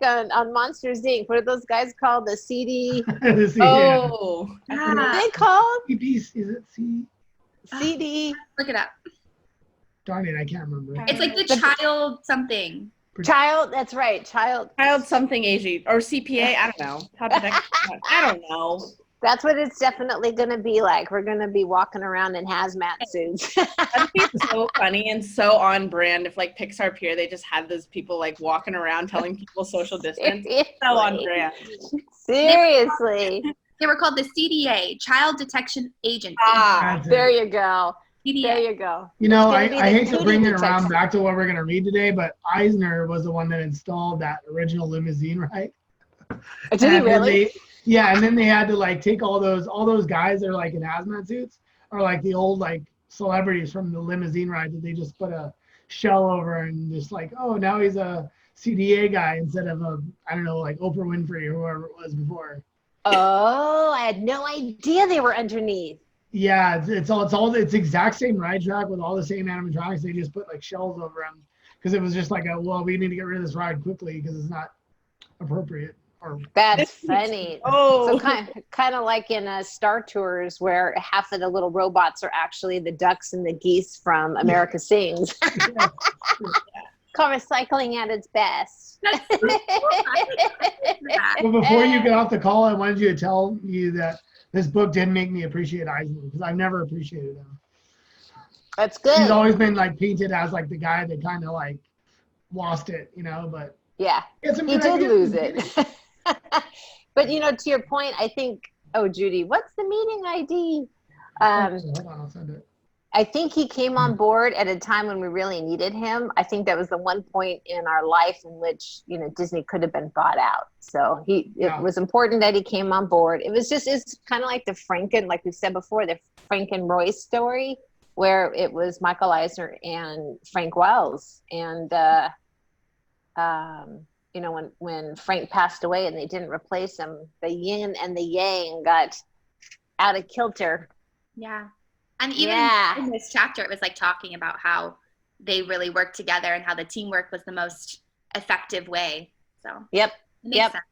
like on Monsters Inc. What are those guys called? The CD. Oh, What are they called? Is it C? CD. Look it up. Darn it, I can't remember. It's like the child something. Child. That's right. Child something AG or CPA. I don't know. How did I don't know. That's what it's definitely going to be like. We're going to be walking around in hazmat suits. That'd be so funny and so on brand if like Pixar Pier, they just had those people like walking around telling people social distance. So on brand. Seriously. They were called the CDA, Child Detection Agency. There you go. CDA. There you go. You know, I hate to bring it around back to what we're going to read today, but Eisner was the one that installed that original limousine, right? Did he really? And then they had to like take all those guys that are like in hazmat suits or like the old like celebrities from the limousine ride that they just put a shell over and just like, oh, now he's a CDA guy instead of I don't know, like Oprah Winfrey or whoever it was before. Oh, I had no idea they were underneath. Yeah, it's exact same ride track with all the same animatronics. They just put like shells over them because it was just like we need to get rid of this ride quickly because it's not appropriate. That's funny. So kind of like in Star Tours where half of the little robots are actually the ducks and the geese from America Sings. Called recycling at its best. Well, before you get off the call, I wanted you to tell you that this book did make me appreciate Eisner because I've never appreciated him. That's good. He's always been like painted as like the guy that kind of like lost it, you know, but yeah, he did lose it. But you know, to your point, I think, Judy, what's the meeting ID? Hold on, I'll send it. I think he came on board at a time when we really needed him. I think that was the one point in our life in which, you know, Disney could have been bought out. So it was important that he came on board. It's kind of like like we said before, the Frank and Roy story, where it was Michael Eisner and Frank Wells. And, you know, when Frank passed away and they didn't replace him, the yin and the yang got out of kilter. Yeah. And even in this chapter, it was like talking about how they really worked together and how the teamwork was the most effective way. So Yep. It makes sense.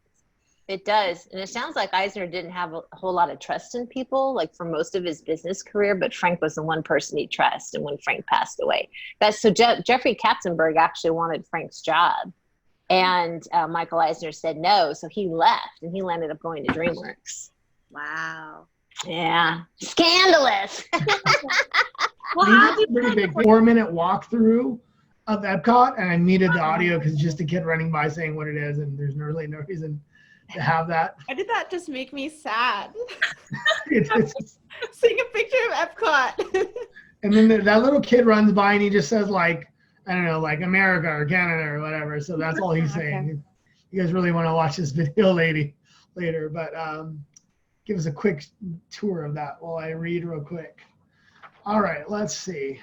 It does. And it sounds like Eisner didn't have a whole lot of trust in people, like for most of his business career, but Frank was the one person he trusted. And when Frank passed away, Jeffrey Katzenberg actually wanted Frank's job. And Michael Eisner said no. So he left and he ended up going to DreamWorks. Wow. Yeah. Scandalous. Well, how a pretty big 4-minute walkthrough of Epcot, and I needed the audio because it's just a kid running by saying what it is, and there's really no reason to have that. Why did that just make me sad? It's seeing a picture of Epcot. And then that little kid runs by and he just says like, I don't know, like America or Canada or whatever. So that's all he's saying. You guys really want to watch this video later, but give us a quick tour of that while I read real quick. All right, let's see.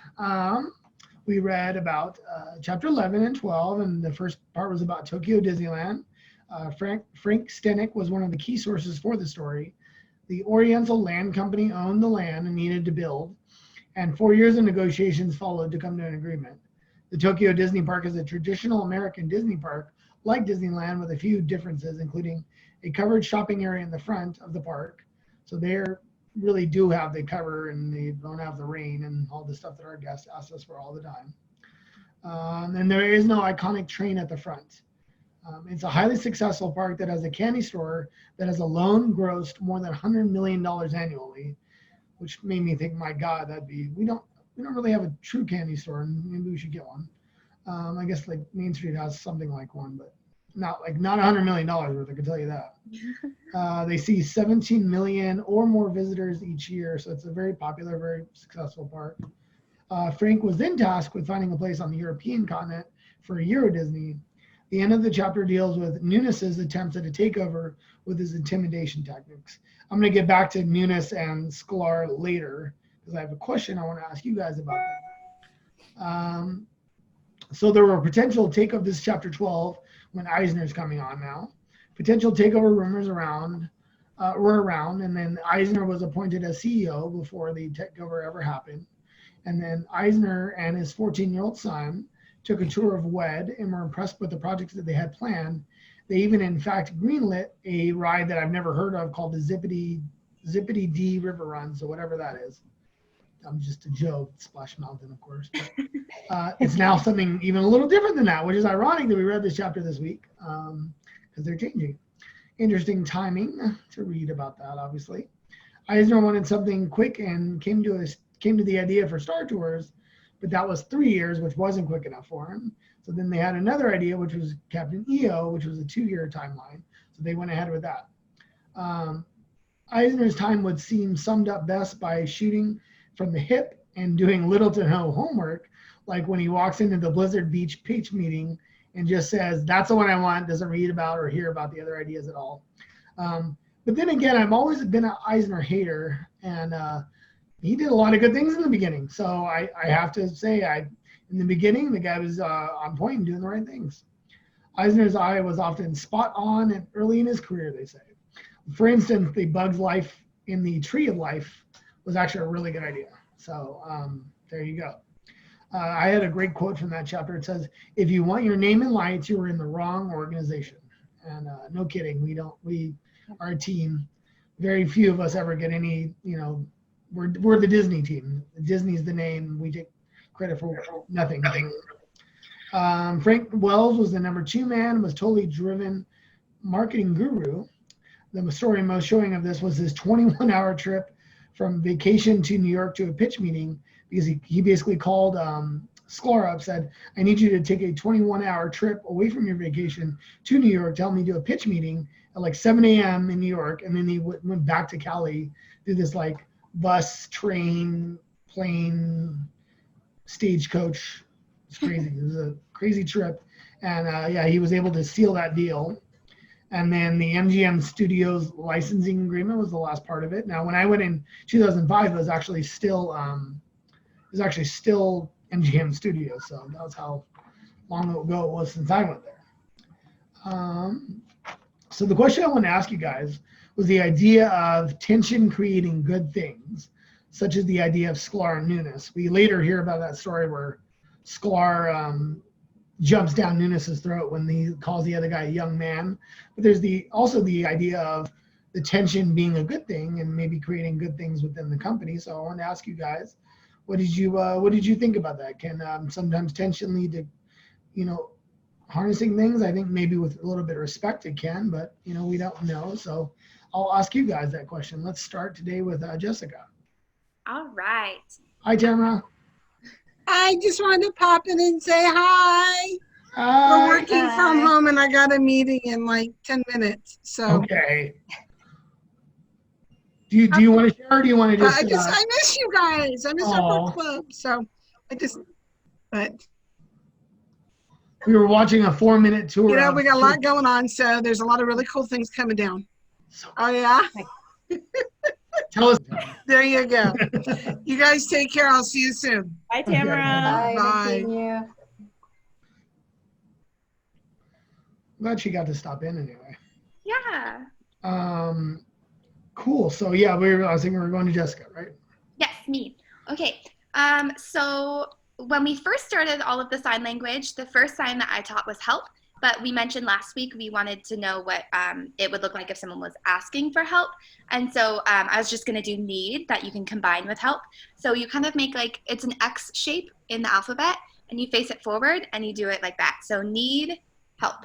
We read about chapter 11 and 12, and the first part was about Tokyo Disneyland. Frank Stenick was one of the key sources for the story. The Oriental Land Company owned the land and needed to build, and 4 years of negotiations followed to come to an agreement. The Tokyo Disney Park is a traditional American Disney park, like Disneyland, with a few differences, including a covered shopping area in the front of the park. So they really do have the cover, and they don't have the rain and all the stuff that our guests ask us for all the time. And there is no iconic train at the front. It's a highly successful park that has a candy store that has alone grossed more than $100 million annually, which made me think, my God, we don't really have a true candy store, and maybe we should get one. I guess like Main Street has something like one, but not $100 million worth, I can tell you that. They see 17 million or more visitors each year, so it's a very popular, very successful park. Frank was then tasked with finding a place on the European continent for Euro Disney. The end of the chapter deals with Nunes's attempts at a takeover with his intimidation tactics. I'm going to get back to Nunes and Sklar later because I have a question I want to ask you guys about that. So there were potential take of this chapter 12 when Eisner's coming on now. Potential takeover rumors were around, and then Eisner was appointed as CEO before the takeover ever happened. And then Eisner and his 14-year-old son took a tour of WED and were impressed with the projects that they had planned They even, in fact, greenlit a ride that I've never heard of called the Zippity D River Run, so whatever that is. I'm just a joke, Splash Mountain, of course. But it's now something even a little different than that, which is ironic that we read this chapter this week because they're changing. Interesting timing to read about that, obviously. Eisner wanted something quick and came to the idea for Star Tours, but that was 3 years, which wasn't quick enough for him. So then they had another idea, which was Captain EO, which was a 2-year timeline. So they went ahead with that. Eisner's time would seem summed up best by shooting from the hip and doing little to no homework, like when he walks into the Blizzard Beach pitch meeting and just says, that's the one I want, doesn't read about or hear about the other ideas at all. But then again, I've always been an Eisner hater, and he did a lot of good things in the beginning. So I have to say, in the beginning, the guy was on point and doing the right things. Eisner's eye was often spot on and early in his career, they say. For instance, the bug's life in the Tree of Life was actually a really good idea. So there you go. I had a great quote from that chapter. It says, if you want your name in lights, you are in the wrong organization. And no kidding, we are a team. Very few of us ever get any, we're the Disney team. Disney's the name. We take credit for nothing. Frank Wells was the number 2 man, was totally driven marketing guru. The story most showing of this was his 21-hour trip from vacation to New York to a pitch meeting, because he basically called Sklar up, said, I need you to take a 21-hour trip away from your vacation to New York to help me do a pitch meeting at like 7 a.m. in New York. And then he went back to Cali, did this like bus, train, plane, stagecoach. It's crazy. It was a crazy trip. And he was able to seal that deal. And then the MGM Studios licensing agreement was the last part of it. Now, when I went in 2005, it was actually still MGM Studios. So that was how long ago it was since I went there. So the question I want to ask you guys was the idea of tension creating good things, such as the idea of Sklar and Nunes. We later hear about that story where Sklar jumps down Nunes's throat when he calls the other guy a young man. But there's also the idea of the tension being a good thing and maybe creating good things within the company. So I want to ask you guys, what did you think about that? Can sometimes tension lead to, harnessing things? I think maybe with a little bit of respect it can, but we don't know. So I'll ask you guys that question. Let's start today with Jessica. All right. Hi, Tamara. I just wanted to pop in and say hi. We're working from home and I got a meeting in like 10 minutes. So okay. Do you want to share, or do you want to just? I miss you guys. I miss our book club. So but we were watching a 4-minute tour. We got a lot going on, so there's a lot of really cool things coming down. Oh yeah. Tell us. There you go. You guys take care. I'll see you soon. Bye, Tamara. Okay. Bye. You. Glad she got to stop in anyway. Yeah. Cool. So yeah, I think we were going to Jessica, right? Yes, me. Okay. So when we first started all of the sign language, the first sign that I taught was help. But we mentioned last week we wanted to know what it would look like if someone was asking for help. And so I was just going to do need, that you can combine with help. So you kind of make it's an X shape in the alphabet, and you face it forward and you do it like that. So need, help.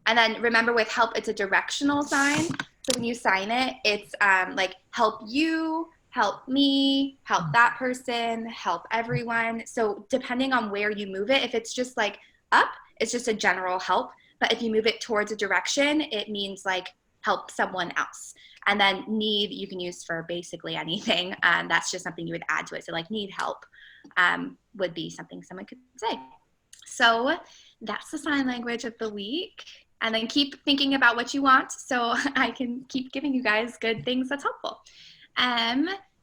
And then remember, with help, it's a directional sign. So when you sign it, it's like help you, help me, help that person, help everyone. So depending on where you move it, if it's just like up, it's just a general help. But if you move it towards a direction, it means like help someone else. And then need, you can use for basically anything. That's just something you would add to it. So like need help would be something someone could say. So that's the sign language of the week. And then keep thinking about what you want so I can keep giving you guys good things that's helpful.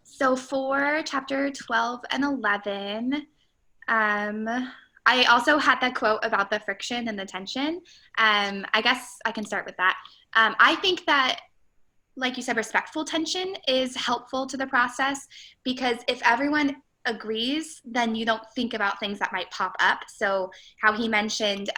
So for chapter 12 and 11, I also had that quote about the friction and the tension. I guess I can start with that. I think that, like you said, respectful tension is helpful to the process, because if everyone agrees, then you don't think about things that might pop up. So how he mentioned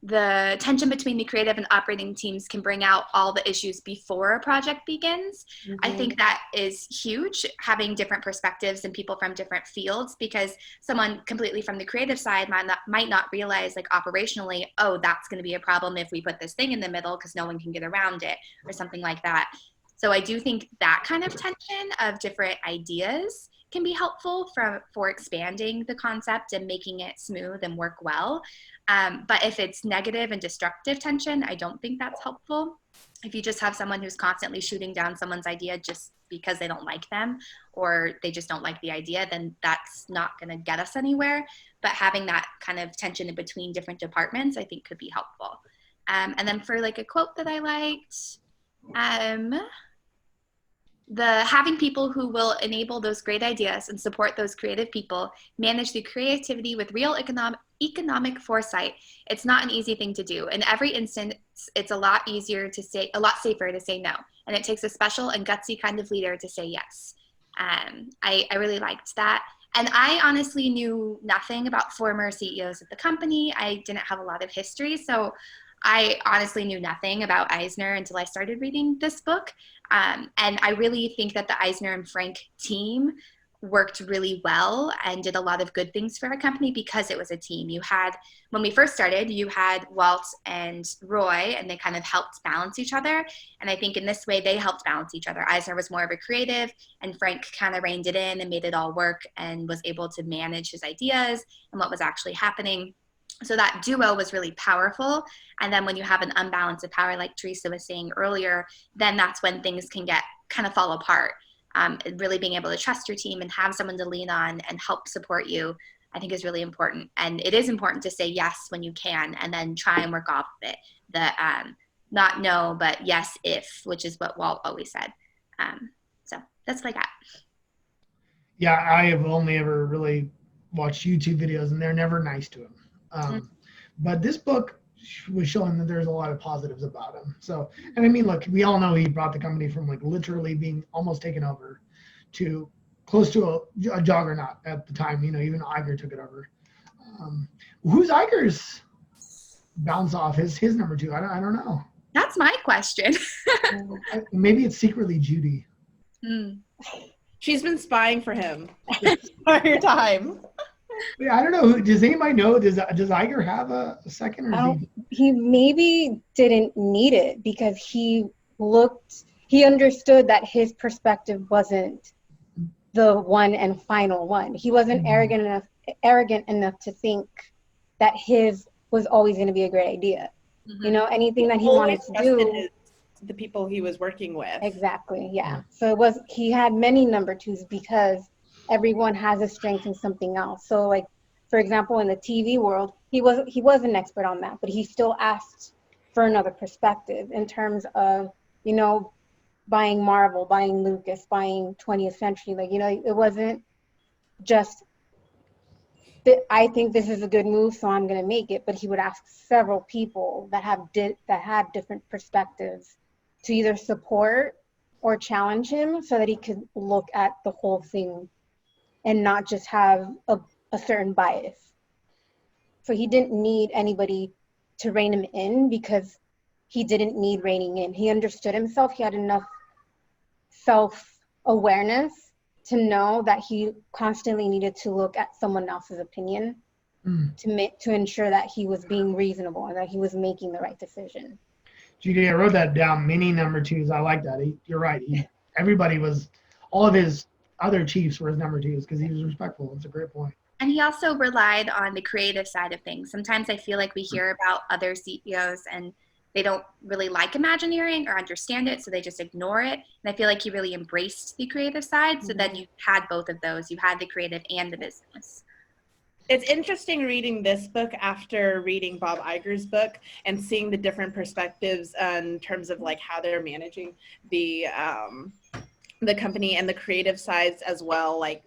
the tension between the creative and operating teams can bring out all the issues before a project begins. Mm-hmm. I think that is huge, having different perspectives and people from different fields, because someone completely from the creative side might not realize, like, operationally, oh, that's going to be a problem if we put this thing in the middle because no one can get around it or something like that. So I do think that kind of tension of different ideas can be helpful for expanding the concept and making it smooth and work well. But if it's negative and destructive tension, I don't think that's helpful. If you just have someone who's constantly shooting down someone's idea just because they don't like them or they just don't like the idea, then that's not going to get us anywhere. But having that kind of tension in between different departments, I think could be helpful. And then for like a quote that I liked, having people who will enable those great ideas and support those creative people, manage the creativity with real economic foresight. It's not an easy thing to do. In every instance, it's a lot safer to say no. And it takes a special and gutsy kind of leader to say yes. I really liked that. And I honestly knew nothing about former CEOs of the company. I didn't have a lot of history. So I honestly knew nothing about Eisner until I started reading this book. And I really think that the Eisner and Frank team worked really well and did a lot of good things for our company because it was a team. When we first started, you had Walt and Roy, and they kind of helped balance each other. And I think in this way, they helped balance each other. Eisner was more of a creative, and Frank kind of reined it in and made it all work and was able to manage his ideas and what was actually happening. So that duo was really powerful. And then when you have an unbalance of power, like Teresa was saying earlier, then that's when things can kind of fall apart. Really being able to trust your team and have someone to lean on and help support you, I think is really important. And it is important to say yes when you can, and then try and work off of it. Not no, but yes if, which is what Walt always said. So that's what I got. Yeah, I have only ever really watched YouTube videos, and they're never nice to him. But this book was showing that there's a lot of positives about him. So, and I mean, look, we all know he brought the company from like literally being almost taken over to close to a juggernaut at the time. You know, even Iger took it over. Who's Iger's bounce off? His number two? I don't know. That's my question. Maybe it's secretly Judy. She's been spying for him the entire time. I don't know. Does anybody know? Does Iger have a second? Or he maybe didn't need it because he understood that his perspective wasn't the one and final one. He wasn't arrogant enough to think that his was always going to be a great idea. Mm-hmm. You know, anything that he wanted to do. The people he was working with. Exactly. Yeah. So he had many number twos because everyone has a strength in something else. So like, for example, in the TV world, he was an expert on that, but he still asked for another perspective in terms of, you know, buying Marvel, buying Lucas, buying 20th Century. Like, you know, it wasn't just, I think this is a good move, so I'm going to make it. But he would ask several people that had different perspectives to either support or challenge him so that he could look at the whole thing and not just have a certain bias. So he didn't need anybody to rein him in because he didn't need reining in. He understood himself. He had enough self-awareness to know that he constantly needed to look at someone else's opinion to ensure that he was being reasonable and that he was making the right decision. Judy, I wrote that down. Many number twos. I like that. You're right. All of his other chiefs were his number twos because he was respectful. It's a great point. And he also relied on the creative side of things. Sometimes I feel like we hear about other CEOs and they don't really like Imagineering or understand it, so they just ignore it. And I feel like he really embraced the creative side. So then you had both of those. You had the creative and the business. It's interesting reading this book after reading Bob Iger's book and seeing the different perspectives in terms of like how they're managing the company and the creative sides as well. Like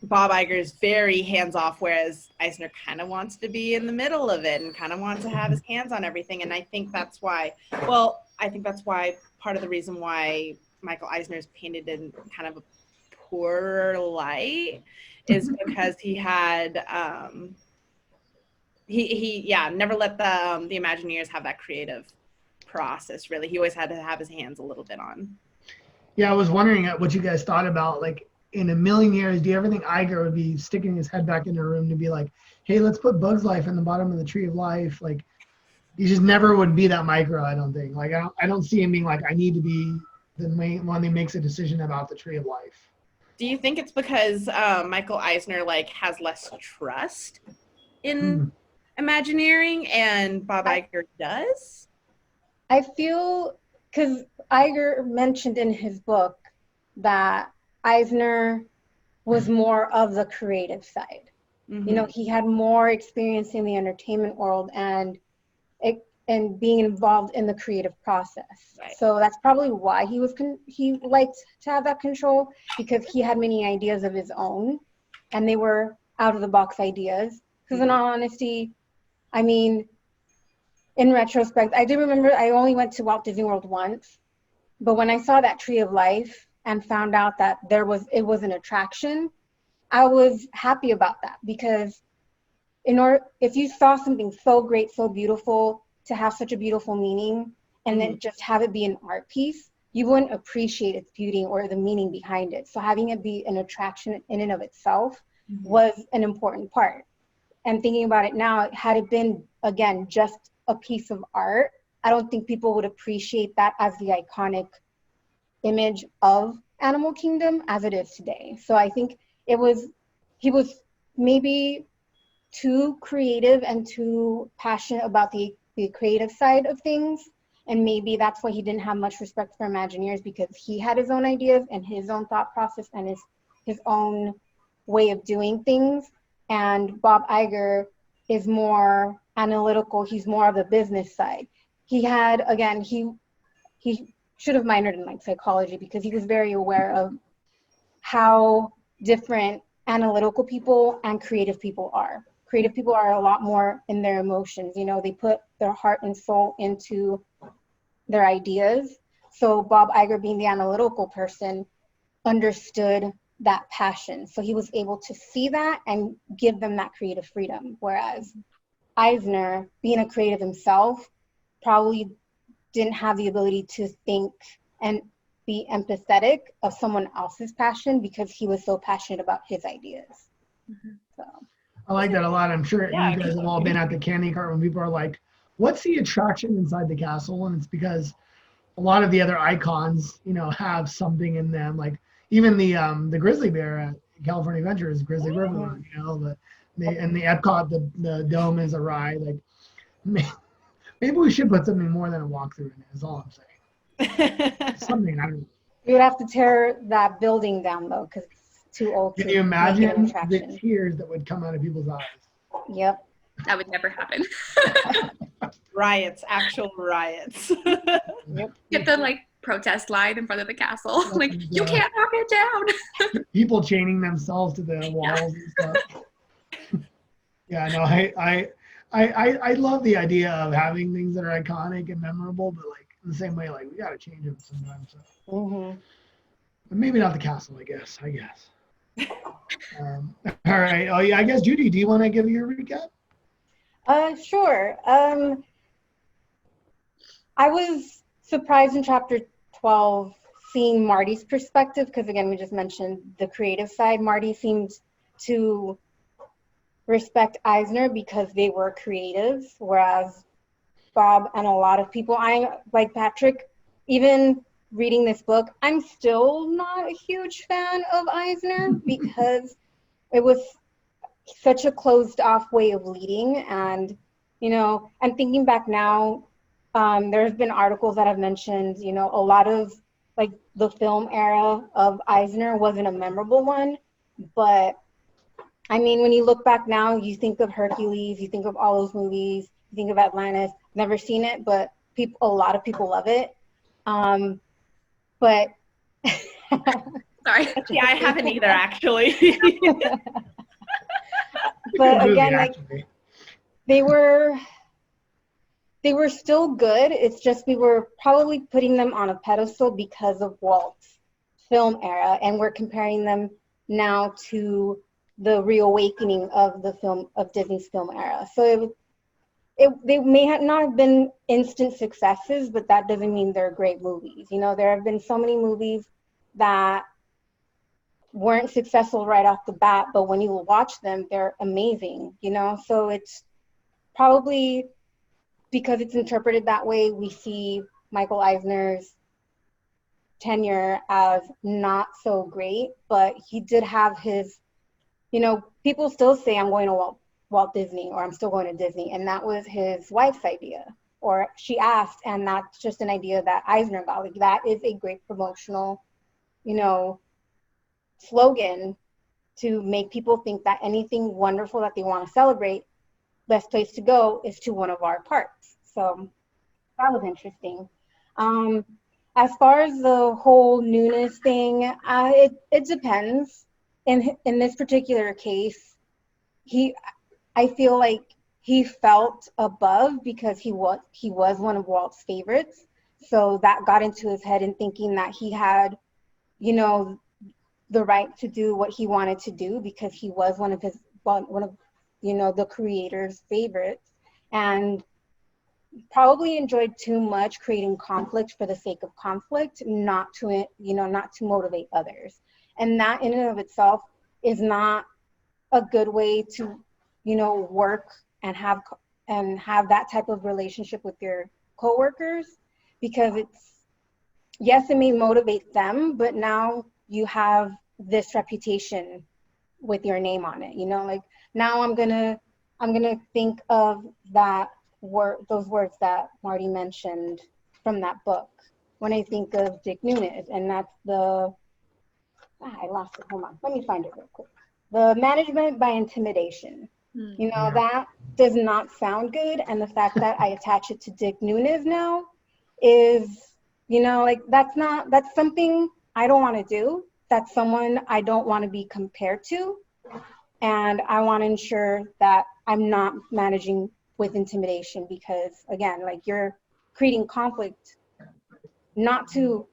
Bob Iger is very hands-off, whereas Eisner kind of wants to be in the middle of it and kind of wants to have his hands on everything. And I think that's why part of the reason why Michael Eisner is painted in kind of a poorer light is because he had he never let the Imagineers have that creative process, really. He always had to have his hands a little bit on. Yeah, I was wondering what you guys thought about, like, in a million years, do you ever think Iger would be sticking his head back in the room to be like, hey, let's put Bug's Life in the bottom of the Tree of Life? Like, he just never would be that micro, I don't think. Like, I don't see him being like, I need to be the main one that makes a decision about the Tree of Life. Do you think it's because Michael Eisner, like, has less trust in Imagineering and Bob Iger does? I feel, because Iger mentioned in his book that Eisner was more of the creative side. Mm-hmm. You know, he had more experience in the entertainment world and being involved in the creative process. Right. So that's probably why he liked to have that control, because he had many ideas of his own, and they were out of the box ideas. Because in all honesty, I mean, in retrospect, I do remember I only went to Walt Disney World once, but when I saw that Tree of Life and found out that it was an attraction, I was happy about that, because if you saw something so great, so beautiful, to have such a beautiful meaning, and then just have it be an art piece, you wouldn't appreciate its beauty or the meaning behind it. So having it be an attraction in and of itself was an important part. And thinking about it now, had it been, again, just a piece of art, I don't think people would appreciate that as the iconic image of Animal Kingdom as it is today. So I think he was maybe too creative and too passionate about the creative side of things, and maybe that's why he didn't have much respect for Imagineers, because he had his own ideas and his own thought process and his own way of doing things. And Bob Iger is more analytical. He's more of the business side. He should have minored in like psychology, because he was very aware of how different analytical people and creative people are. Creative people are a lot more in their emotions. You know, they put their heart and soul into their ideas. So Bob Iger, being the analytical person, understood that passion. So he was able to see that and give them that creative freedom. Whereas Eisner, being a creative himself, probably didn't have the ability to think and be empathetic of someone else's passion, because he was so passionate about his ideas. So I like that a lot. I'm sure you guys have all been at the candy cart when people are like, what's the attraction inside the castle? And it's because a lot of the other icons, you know, have something in them. Like even the grizzly bear at California Adventures, Grizzly River, you know, and the Epcot, the dome is a ride. Like maybe we should put something more than a walkthrough in it, is all I'm saying. Something, I don't know. you would have to tear that building down though, because it's too old. Can to you make it an imagine the attraction. tears that would come out of people's eyes? Yep. That would never happen. Riots, actual riots. Yep. Get the like protest line in front of the castle. Like, you can't knock it down. People chaining themselves to the walls and stuff. Yeah, no, I love the idea of having things that are iconic and memorable, but like in the same way, like we got to change them sometimes. So. But maybe not the castle, I guess. All right. Oh yeah, I guess Judy, do you want to give your recap? Sure. I was surprised in chapter 12 seeing Marty's perspective, because again, we just mentioned the creative side. Marty seemed to respect Eisner because they were creatives, whereas Bob and a lot of people, I like Patrick, even reading this book, I'm still not a huge fan of Eisner because it was such a closed off way of leading. And, you know, and thinking back now, there's been articles that have mentioned, you know, a lot of like the film era of Eisner wasn't a memorable one, but I mean, when you look back now, you think of Hercules, you think of all those movies, you think of Atlantis. Never seen it, but a lot of people love it. But Sorry. Yeah, I haven't either, actually. But again, like they were still good. It's just we were probably putting them on a pedestal because of Walt's film era, and we're comparing them now to the reawakening of the film of Disney's film era. So they may have not have been instant successes, but that doesn't mean they're great movies. You know, there have been so many movies that weren't successful right off the bat, but when you watch them, they're amazing, you know? So it's probably because it's interpreted that way, we see Michael Eisner's tenure as not so great, but he did have his, you know, people still say I'm going to Walt Disney, or I'm still going to Disney, and that was his wife's idea, or she asked, and that's just an idea that Eisner got. Like, that is a great promotional, you know, slogan to make people think that anything wonderful that they want to celebrate, best place to go is to one of our parks. So that was interesting. As far as the whole newness thing, it depends. In this particular case, I feel like he felt above because he was one of Walt's favorites. So that got into his head in thinking that he had, you know, the right to do what he wanted to do because he was one of you know, the creator's favorites, and probably enjoyed too much creating conflict for the sake of conflict, not to motivate others. And that in and of itself is not a good way to, you know, work and have that type of relationship with your coworkers, because yes, it may motivate them, but now you have this reputation with your name on it, you know, like now I'm gonna think of those words that Marty mentioned from that book when I think of Dick Nunes, and that's I lost it, hold on, let me find it real quick. The management by intimidation. You know, that does not sound good, and the fact that I attach it to Dick Nunes now is, you know, like that's something I don't want to do. That's someone I don't want to be compared to, and I want to ensure that I'm not managing with intimidation, because again, like, you're creating conflict not to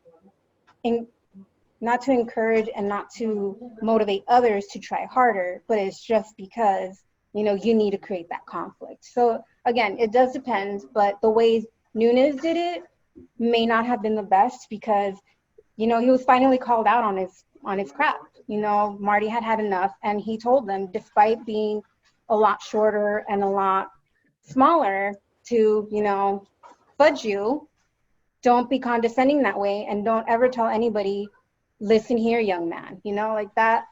encourage and not to motivate others to try harder, but it's just because, you know, you need to create that conflict. So again, it does depend, but the way Nunes did it may not have been the best, because, you know, he was finally called out on his crap. You know, Marty had enough, and he told them, despite being a lot shorter and a lot smaller, to, you know, fudge you, don't be condescending that way, and don't ever tell anybody, listen here, young man, you know, like that,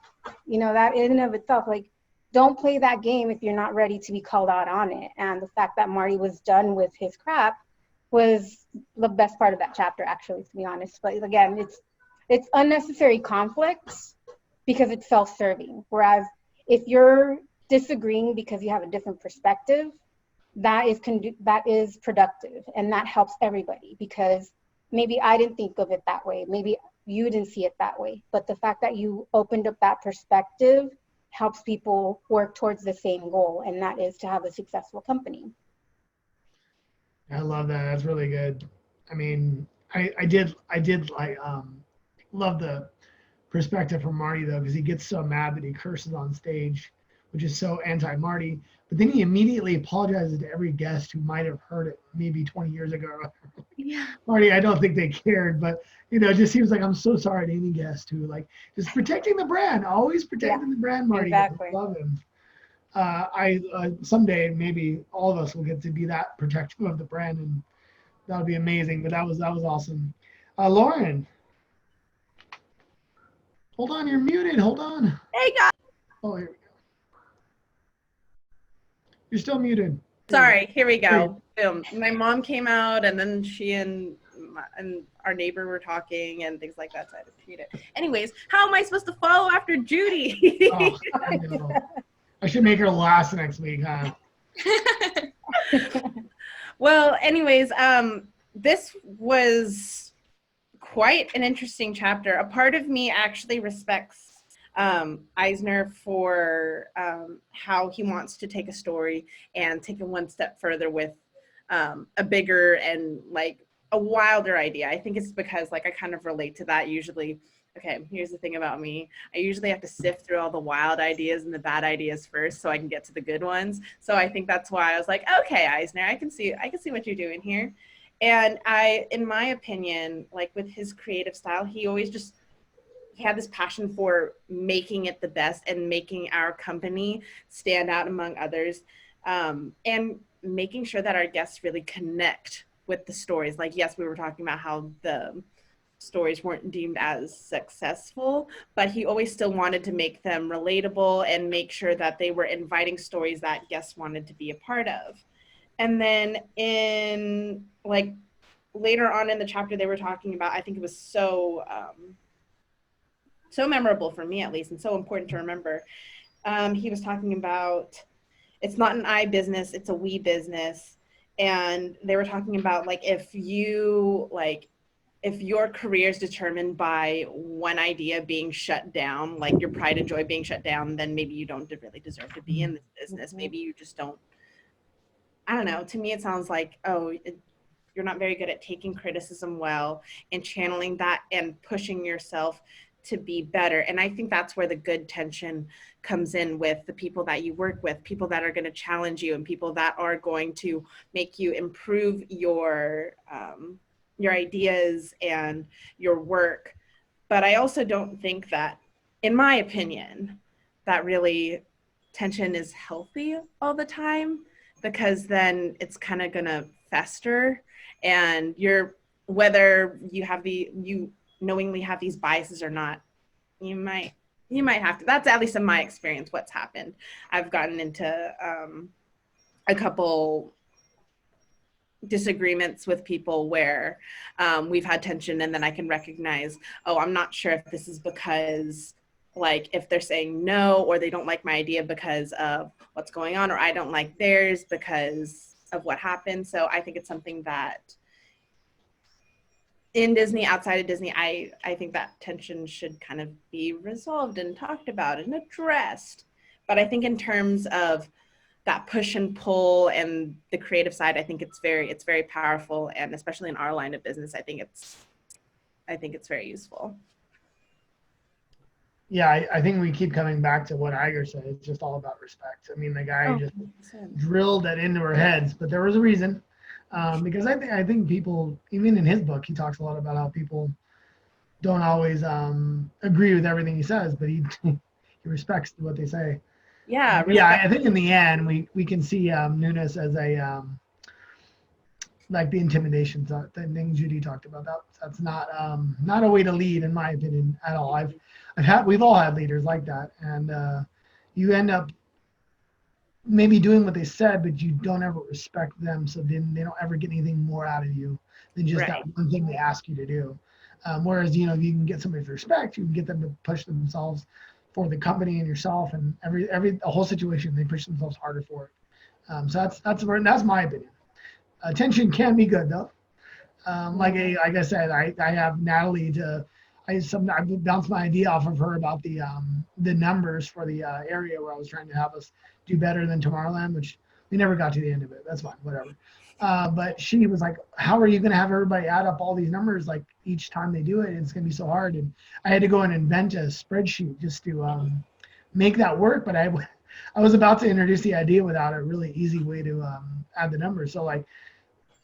you know, that in and of itself, like, don't play that game if you're not ready to be called out on it. And the fact that Marty was done with his crap was the best part of that chapter, actually, to be honest. But again, it's unnecessary conflicts because it's self-serving. Whereas if you're disagreeing because you have a different perspective, that is productive, and that helps everybody, because maybe I didn't think of it that way. Maybe you didn't see it that way. But the fact that you opened up that perspective helps people work towards the same goal, and that is to have a successful company. I love that. That's really good. I mean, I did like love the perspective from Marty, though, because he gets so mad that he curses on stage, which is so anti-Marty. But then he immediately apologizes to every guest who might have heard it maybe 20 years ago. Yeah. Marty, I don't think they cared, but, you know, it just seems like, I'm so sorry to any guest who, like, just protecting the brand, always protecting the brand, Marty. Exactly. I love him. Someday maybe all of us will get to be that protective of the brand, and that would be amazing. But that was awesome. Lauren, hold on, you're muted. Hold on. Hey guys. Oh, here we go. You're still muted. Sorry, here we go. Boom. My mom came out, and then she and our neighbor were talking and things like that, so I had to mute it. Anyways, how am I supposed to follow after Judy? Oh, I know. I should make her last next week, huh? Well, anyways, this was quite an interesting chapter. A part of me actually respects Eisner for how he wants to take a story and take it one step further with a bigger and like a wilder idea. I think it's because, like, I kind of relate to that usually. okay, here's the thing about me. I usually have to sift through all the wild ideas and the bad ideas first so I can get to the good ones. So I think that's why I was like, okay, Eisner, I can see what you're doing here. And in my opinion, like with his creative style, he had this passion for making it the best and making our company stand out among others, and making sure that our guests really connect with the stories. Like, yes, we were talking about how the stories weren't deemed as successful, but he always still wanted to make them relatable and make sure that they were inviting stories that guests wanted to be a part of. And then in like later on in the chapter they were talking about, I think it was so memorable for me at least, and so important to remember. He was talking about it's not an I business, it's a we business. And they were talking about like if your career is determined by one idea being shut down, like your pride and joy being shut down, then maybe you don't really deserve to be in this business. Maybe you just don't. I don't know. To me, it sounds like, you're not very good at taking criticism well and channeling that and pushing yourself to be better. And I think that's where the good tension comes in with the people that you work with, people that are going to challenge you and people that are going to make you improve your ideas and your work. But I also don't think that, in my opinion, that really tension is healthy all the time, because then it's kind of going to fester, and whether you knowingly have these biases or not, you might have to. That's at least in my experience what's happened. I've gotten into a couple disagreements with people where we've had tension, and then I can recognize, I'm not sure if this is because, like, if they're saying no, or they don't like my idea because of what's going on, or I don't like theirs because of what happened. So I think it's something that in Disney, outside of Disney, I think that tension should kind of be resolved and talked about and addressed. But I think in terms of that push and pull and the creative side, I think it's very powerful, and especially in our line of business, I think it's very useful. Yeah, I think we keep coming back to what Iger said. It's just all about respect. I mean, the guy just drilled that into our heads, but there was a reason. Because I think people, even in his book, he talks a lot about how people don't always agree with everything he says, but he respects what they say. Yeah. I think in the end we can see Nunes as a like the intimidation thing Judy talked about. That's not a way to lead, in my opinion, at all. We've all had leaders like that, and you end up maybe doing what they said, but you don't ever respect them, so then they don't ever get anything more out of you than just that one thing they ask you to do. Whereas, if you can get somebody to respect, you can get them to push themselves for the company and yourself, and the whole situation, they push themselves harder for it. So that's my opinion. Tension can be good though. Like I said, I have Natalie I bounced my idea off of her about the numbers for the area where I was trying to have us do better than Tomorrowland, which we never got to the end of it. That's fine, whatever. But she was like, how are you going to have everybody add up all these numbers like each time they do it? It's going to be so hard. And I had to go and invent a spreadsheet just to make that work. But I was about to introduce the idea without a really easy way to add the numbers. So like,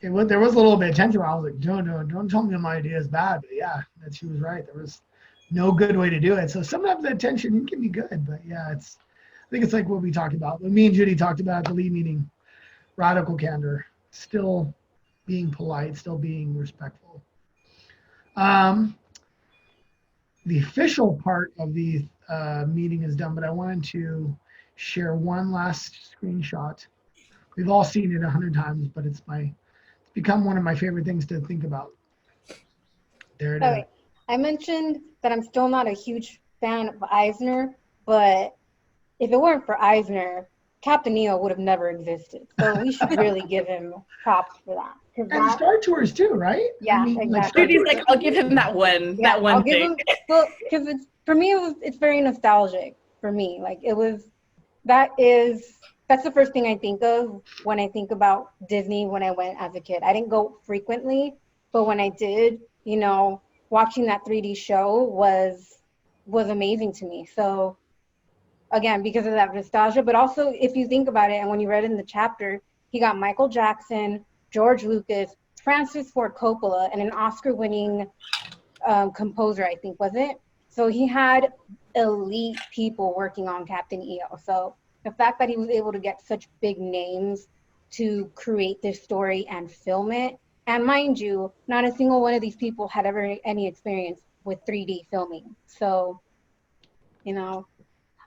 there was a little bit of tension where I was like, don't tell me my idea is bad. But yeah, that she was right. There was no good way to do it. So sometimes that tension can be good. But yeah, I think it's like what we talked about. When me and Judy talked about at the lead meeting, radical candor, still being polite, still being respectful. The official part of the meeting is done, but I wanted to share one last screenshot. We've all seen it 100 times, but it's become one of my favorite things to think about. There it is. I mentioned that I'm still not a huge fan of Eisner, but if it weren't for Eisner, Captain EO would have never existed. So we should really give him props for that. And Star Tours too, right? Yeah, exactly. Judy's like, I'll give him that one I'll thing. give him, well, because for me, it's very nostalgic for me. Like that's the first thing I think of when I think about Disney when I went as a kid. I didn't go frequently, but when I did, watching that 3D show was amazing to me. So again, because of that nostalgia, but also if you think about it, and when you read in the chapter, he got Michael Jackson, George Lucas, Francis Ford Coppola, and an Oscar-winning composer, I think, was it? So he had elite people working on Captain EO. So the fact that he was able to get such big names to create this story and film it, and mind you, not a single one of these people had ever any experience with 3D filming. So, you know,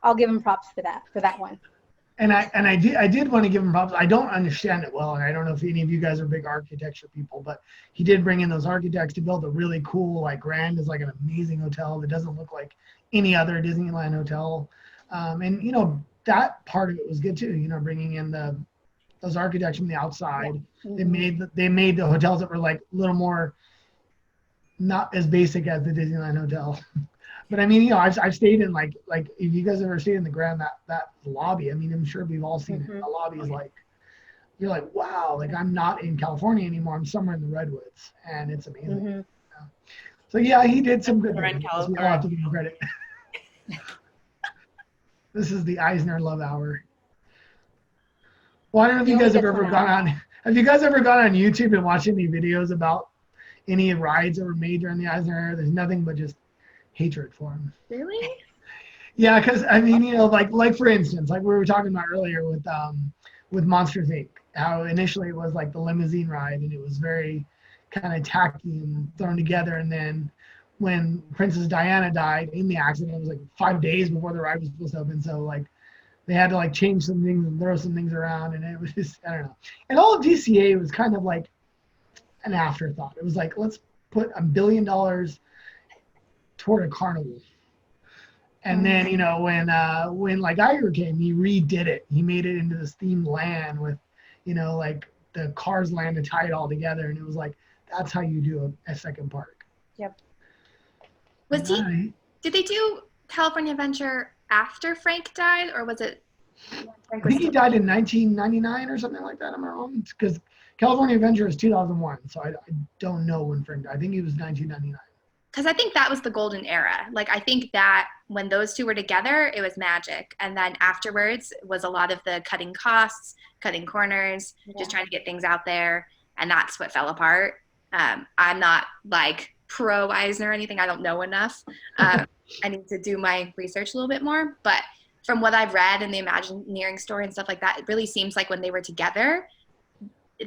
I'll give him props for that one. And I did want to give him props. I don't understand it well, and I don't know if any of you guys are big architecture people, but he did bring in those architects to build a really cool, like Grand is like an amazing hotel that doesn't look like any other Disneyland hotel. And you know, that part of it was good too. You know, bringing in those architects from the outside. Yeah. They made the hotels that were like a little more not as basic as the Disneyland hotel. But I mean, you know, I've stayed in like if you guys ever stayed in the Grand, that lobby, I mean, I'm sure we've all seen it. The lobby is like, you're like, wow, like I'm not in California anymore. I'm somewhere in the Redwoods, and it's amazing. Mm-hmm. Yeah. So yeah, he did some good We're in things. We all have to give him credit. This is the Eisner Love Hour. Well, I don't know if you guys have ever gone on. Have you guys ever gone on YouTube and watched any videos about any rides that were made during the Eisner era? There's nothing but just hatred for him. Really? Yeah, because I mean, you know, like for instance, like we were talking about earlier with Monsters Inc. How initially it was like the limousine ride, and it was very kind of tacky and thrown together, and then when Princess Diana died in the accident, it was like 5 days before the ride was supposed to open, so like they had to like change some things and throw some things around, and it was just, I don't know. And all of DCA was kind of like an afterthought. It was like, let's put $1 billion toward a carnival. And then, you know, when like Iger came, he redid it. He made it into this themed land with, you know, like the Cars land to tie it all together. And it was like, that's how you do a second park. Yep. Did they do California Adventure after Frank died, or was it? I think he died in 1999 or something like that. Am I wrong? Because California Adventure is 2001. So I don't know when Frank died. I think he was 1999. Because I think that was the golden era. Like, I think that when those two were together, it was magic. And then afterwards was a lot of the cutting costs, cutting corners, just trying to get things out there. And that's what fell apart. I'm not like pro Eisner or anything. I don't know enough. I need to do my research a little bit more. But from what I've read in the Imagineering story and stuff like that, it really seems like when they were together,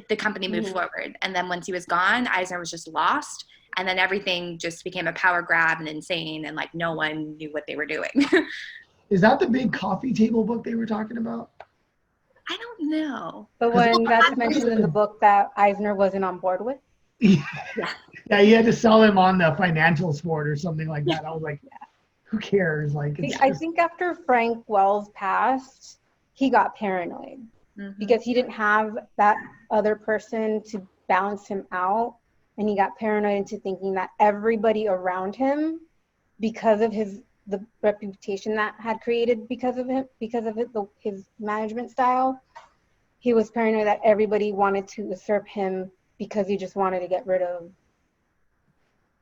the company moved forward. And then once he was gone, Eisner was just lost. And then everything just became a power grab and insane, and like no one knew what they were doing. Is that the big coffee table book they were talking about? I don't know. But when that's mentioned in the book that Eisner wasn't on board with? Yeah, he had to sell him on the financial sport or something like that. I was like, who cares? Like, I think after Frank Wells passed, he got paranoid because he didn't have that other person to balance him out. And he got paranoid into thinking that everybody around him, because of the reputation that had created because of his management style, he was paranoid that everybody wanted to usurp him because he just wanted to get rid of,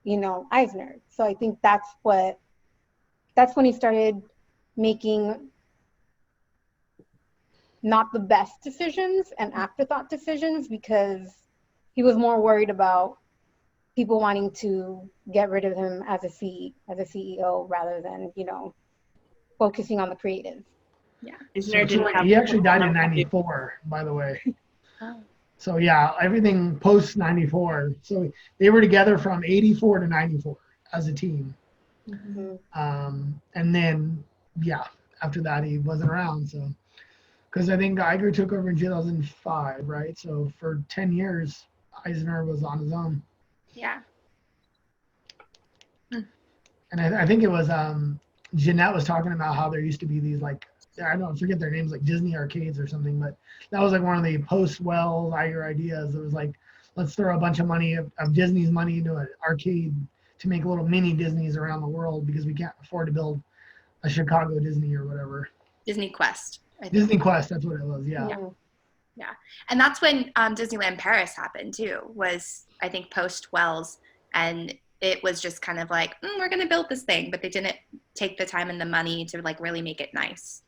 you know, Eisner. So I think that's when he started making not the best decisions and afterthought decisions, because he was more worried about people wanting to get rid of him as a CEO rather than, you know, focusing on the creative. Yeah. He actually died in 94, by the way. Oh. So yeah, everything post 94. So they were together from 84 to 94 as a team. And then, yeah, after that he wasn't around. So, because I think Iger took over in 2005, right? So for 10 years, Eisner was on his own. Yeah. And I think it was Jeanette was talking about how there used to be these, like, I don't forget their names, like Disney arcades or something, but that was like one of the post-Wells Iger ideas. It was like, let's throw a bunch of money of Disney's money into an arcade to make little mini Disneys around the world, because we can't afford to build a Chicago Disney or whatever. Disney Quest. Disney Quest, that's what it was, yeah. Yeah. And that's when Disneyland Paris happened too, was I think post Wells, and it was just kind of like, we're going to build this thing, but they didn't take the time and the money to like really make it nice,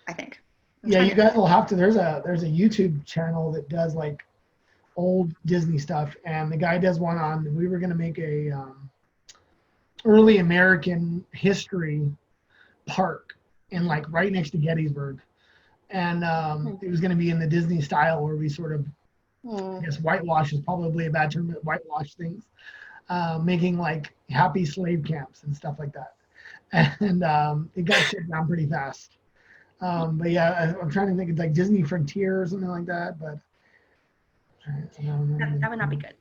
I think. Yeah, you guys will have to. There's a YouTube channel that does like old Disney stuff, and the guy does one on. We were gonna make a early American history park in like right next to Gettysburg, and it was gonna be in the Disney style where we sort of, I guess whitewash is probably a bad term, but whitewash things, making like happy slave camps and stuff like that, and it got shut down pretty fast. But yeah, I'm trying to think of like Disney Frontier or something like that, but That would not be good.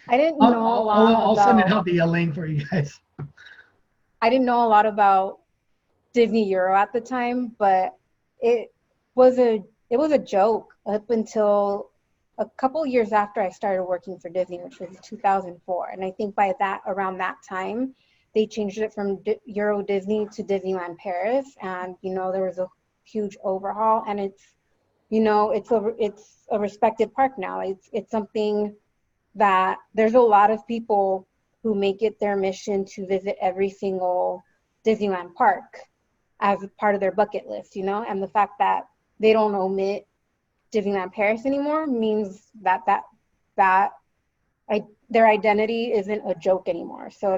I didn't know a lot I'll send it about, out the link for you guys. I didn't know a lot about Disney Euro at the time, but it was a joke up until a couple years after I started working for Disney, which was 2004. And I think by around that time, they changed it from Euro Disney to Disneyland Paris, and there was a huge overhaul, and it's a respected park now. It's something that there's a lot of people who make it their mission to visit every single Disneyland park as a part of their bucket list, and the fact that they don't omit Disneyland Paris anymore means that their identity isn't a joke anymore. So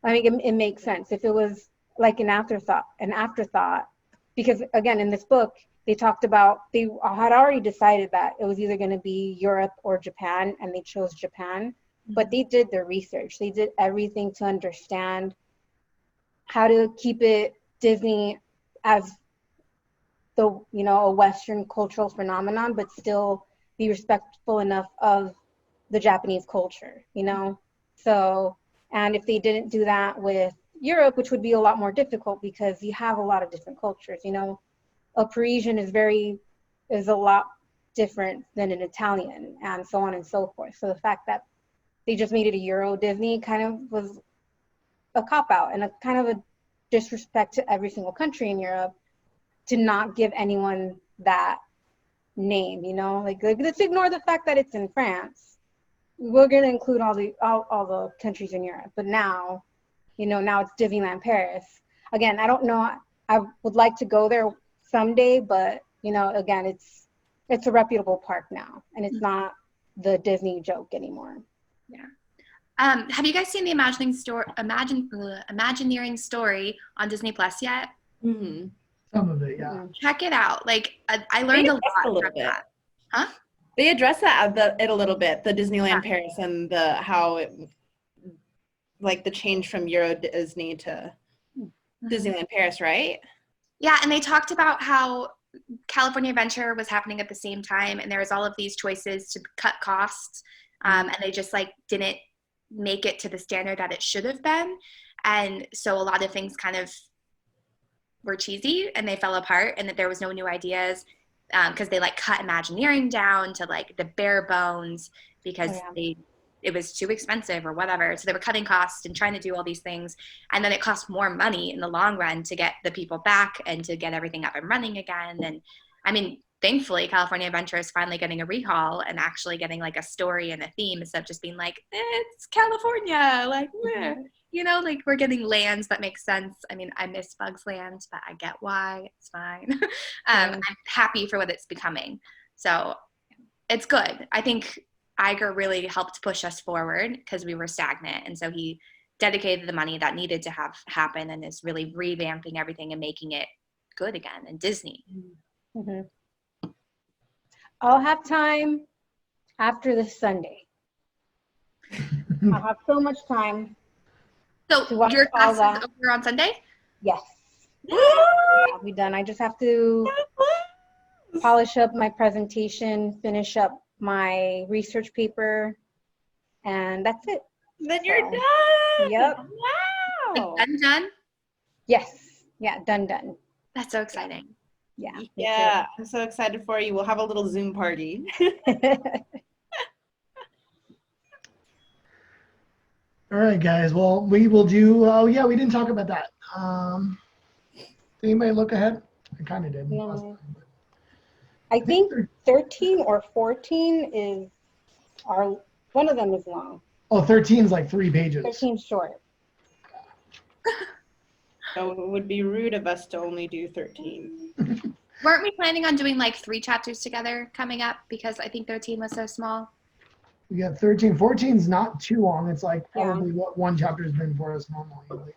it makes sense. If it was like an afterthought, because again, in this book, they talked about, they had already decided that it was either going to be Europe or Japan, and they chose Japan, but they did their research. They did everything to understand how to keep it Disney as a Western cultural phenomenon, but still be respectful enough of the Japanese culture, So, and if they didn't do that with Europe, which would be a lot more difficult because you have a lot of different cultures, a Parisian is a lot different than an Italian, and so on and so forth. So the fact that they just made it a Euro Disney kind of was a cop-out and a kind of a disrespect to every single country in Europe to not give anyone that name, like let's ignore the fact that it's in France. We're going to include all the countries in Europe, but now it's Disneyland Paris. Again, I don't know. I would like to go there someday, but again, it's a reputable park now, and it's not the Disney joke anymore. Yeah. Have you guys seen the Imagineering story on Disney Plus yet? Mm-hmm. Some of it, yeah. Check it out. Like I learned a lot from that. Huh? They address it a little bit, the Disneyland Paris and how it, like the change from Euro Disney to Disneyland Paris, right? Yeah, and they talked about how California Adventure was happening at the same time, and there was all of these choices to cut costs, and they just didn't make it to the standard that it should have been, and so a lot of things kind of were cheesy and they fell apart, and that there was no new ideas because they cut Imagineering down to the bare bones because it was too expensive or whatever. So they were cutting costs and trying to do all these things. And then it cost more money in the long run to get the people back and to get everything up and running again. And I mean, thankfully, California Adventure is finally getting a rehaul and actually getting a story and a theme instead of just being it's California. We're getting lands that make sense. I mean, I miss Bugs Land, but I get why. It's fine. I'm happy for what it's becoming. So it's good. I think Iger really helped push us forward because we were stagnant. And so he dedicated the money that needed to happen and is really revamping everything and making it good again. And Disney. Mm-hmm. I'll have time after this Sunday. I'll have so much time. So your class is over on Sunday? Yes. I'll be done. I just have to polish up my presentation, finish up my research paper, and that's it. Then you're done. Yep. Wow. Done? Yes. Yeah, done. That's so exciting. Yeah. Yeah, I'm so excited for you. We'll have a little Zoom party. All right, guys. Well, we will do. Oh, yeah, we didn't talk about that. Did anybody look ahead? I kind of did. Yeah. I think 13 or 14 one of them is long. Oh, 13 is like 3 pages. 13 short. So it would be rude of us to only do 13. Weren't we planning on doing like 3 chapters together coming up? Because I think 13 was so small. We got 13. 14 is not too long. It's like probably what one chapter has been for us normally lately.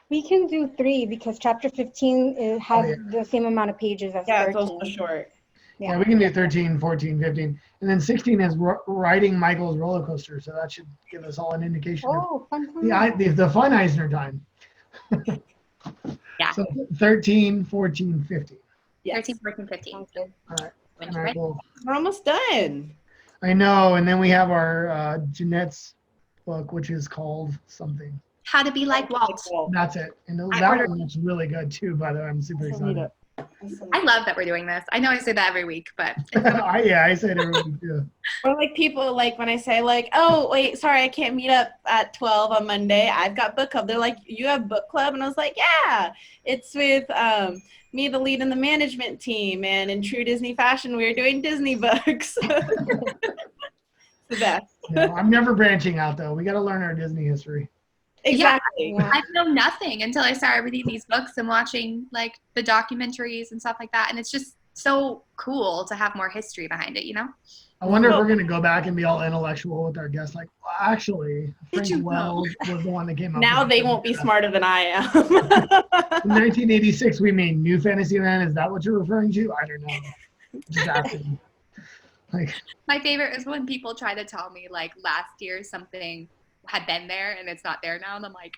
We can do 3 because chapter 15 has the same amount of pages as 13. Yeah, it's also short. Yeah, we can do 13, 14, 15. And then 16 is riding Michael's roller coaster. So that should give us all an indication Oh, fun of the fun Eisner time. Yeah. So 13, 14, 15. Yes. 13, 14, 15. Sounds good. All right. When All you're right, ready. well, We're almost done. I know. And then we have our Jeanette's book, which is called something. How to be like Walt. That's it. And I that ordered- one looks really good too, by the way. I'm super excited. I love that we're doing this. I know I say that every week, but I said it really too. Or like people like when I say like, oh wait, sorry, I can't meet up at 12 on Monday. I've got book club. They're like, you have book club? And I was like, yeah, it's with me, the lead in the management team, and in true Disney fashion, we're doing Disney books. It's the best. I'm never branching out though. We got to learn our Disney history. Exactly. Yeah. I've known nothing until I started reading these books and watching like the documentaries and stuff like that. And it's just so cool to have more history behind it, you know? I wonder if we're going to go back and be all intellectual with our guests. Like, well, actually, Did Frank you know? Wells was the one that came up Now with they it. won't be smarter than I am. In 1986, we made New Fantasyland. Is that what you're referring to? I don't know. Just asking. Like, My favorite is when people try to tell me like last year something had been there and it's not there now. And I'm like,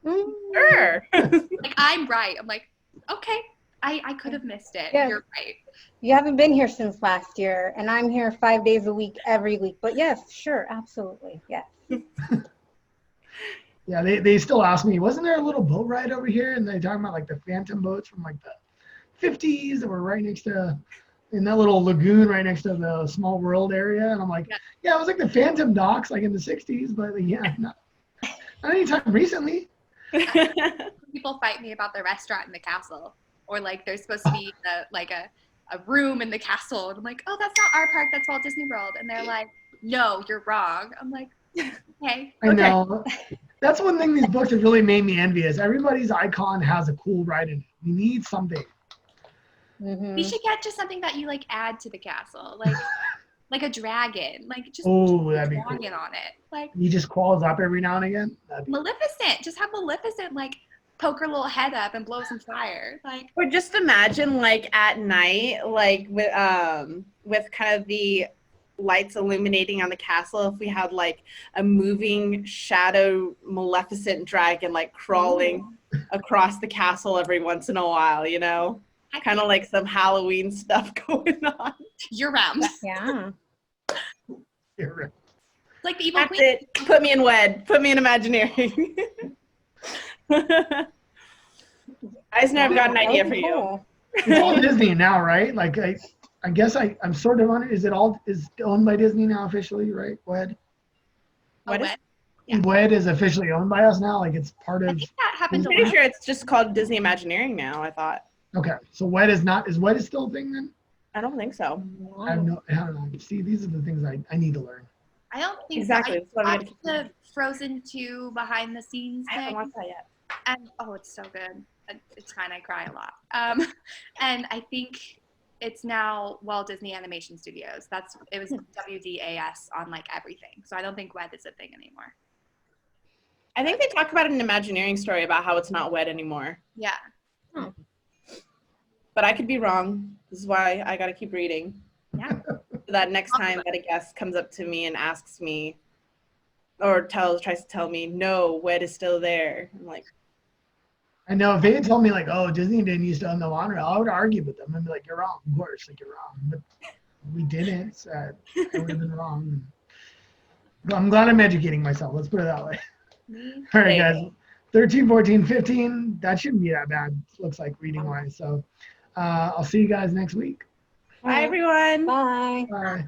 Sure. like I'm right. I'm like, okay, I could have missed it. Yes. You're right. You haven't been here since last year, and I'm here 5 days a week, every week. But yes, sure, absolutely, yes. yeah, they still ask me, wasn't there a little boat ride over here? And they talking about like the Phantom boats from like the 50s that were right next to, in that little lagoon right next to the Small World area. And I'm like, yeah, it was like the Phantom docks like in the 60s, but yeah, not anytime recently. People fight me about the restaurant in the castle, or like there's supposed to be a room in the castle, and I'm like, oh, that's not our park, that's Walt Disney World, and they're like, no, you're wrong. I'm like, okay. I know. That's one thing these books have really made me envious. Everybody's icon has a cool ride in it. We need something. Mhm. We should get just something that you like add to the castle, like a dragon, like just Oh, a that'd be dragon cool. on it, like He just crawls up every now and again. That'd be Maleficent. Just have Maleficent like poke her little head up and blow some fire, like. Or just imagine like at night, like with kind of the lights illuminating on the castle, if we had like a moving shadow Maleficent dragon like crawling across the castle every once in a while, you know? Kind of like some Halloween stuff going on. Year round. Yeah. Like the evil That's queen. it. Put me in WED. Put me in Imagineering. Eisner, I've got an That idea would for be you. cool. It's all Disney now, right? Like I guess I'm sort of on it. Is it owned by Disney now officially, right? WED? Oh, What is- what? Yeah. WED is officially owned by us now. Like it's part I of. think that happened I'm a pretty lot. sure it's just called Disney Imagineering now, I thought. Okay, so WED is not. Is WED still a thing then? I don't think so. I don't know. See, these are the things I need to learn. I don't think Exactly, so. that's what I I'm watched gonna the Frozen 2 behind the scenes I haven't thing, watched that yet. and oh, it's so good. It's fine. I cry a lot. And I think it's now Walt Disney Animation Studios. It was WDAS on like everything. So I don't think WED is a thing anymore. I think they talk about an Imagineering story about how it's not WED anymore. Yeah. But I could be wrong. This is why I got to keep reading. Yeah. So that next time that a guest comes up to me and asks me, or tries to tell me, no, WED is still there. I'm like, I know if they had told me like, oh, Disney didn't used to own the monorail, I would argue with them and be like, you're wrong. Of course, like you're wrong. But we didn't. So I would have been wrong. But I'm glad I'm educating myself. Let's put it that way. All right, guys. 13, 14, 15. That shouldn't be that bad. Looks like reading wise. So I'll see you guys next week. bye, everyone. Bye. Bye.